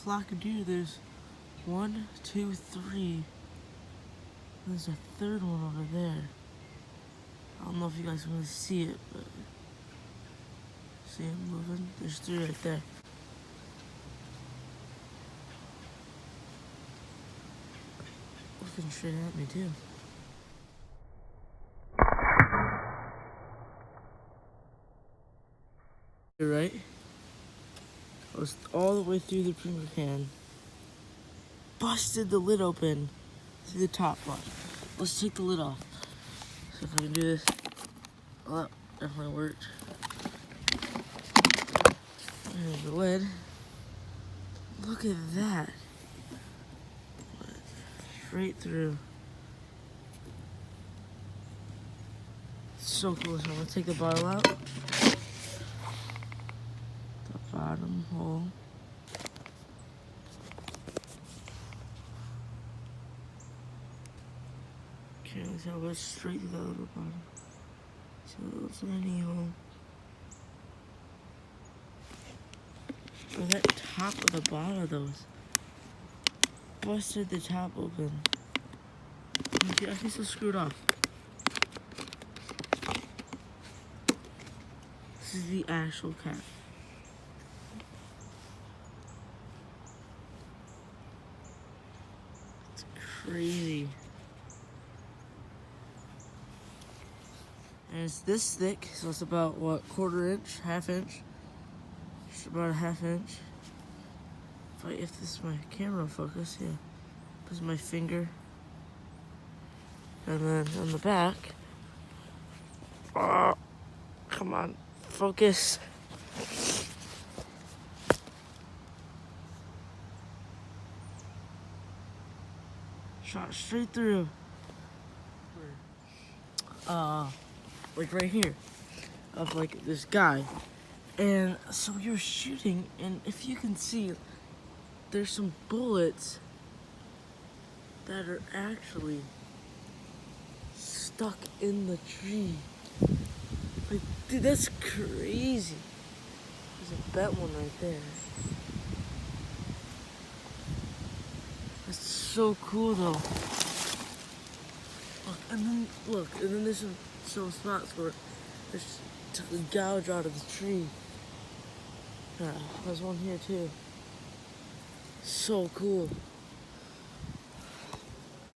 flock of deer. There's 1, 2, 3. There's a third one over there. I don't know if you guys can really see it, but see it moving? There's 3 right there. Looking straight at me too. You're right. I was all the way through the premier can. Busted the lid open through the top. Watch. Let's take the lid off. So if I can do this. Oh, that definitely worked. There's the lid. Look at that. Straight through. So cool. So I'm gonna take the bottle out. The bottom hole. Okay, let's go straight through that little bottom. So it's an any hole. But that top of the bottle of those busted the top open. I can still screw it off. This is the actual cap. It's crazy. And it's this thick, so it's about what, 1/4 inch, 1/2 inch? Just about a 1/2 inch. If this is my camera focus, yeah. This is my finger. And then on the back, oh, come on, focus. Shot straight through. Like right here, of like this guy. And so you're shooting, and if you can see, there's some bullets that are actually stuck in the tree. Like, dude, that's crazy. There's a bent one right there. That's so cool though. Look, and then there's some spots where there's took a gouge out of the tree. Yeah, there's one here too. So cool.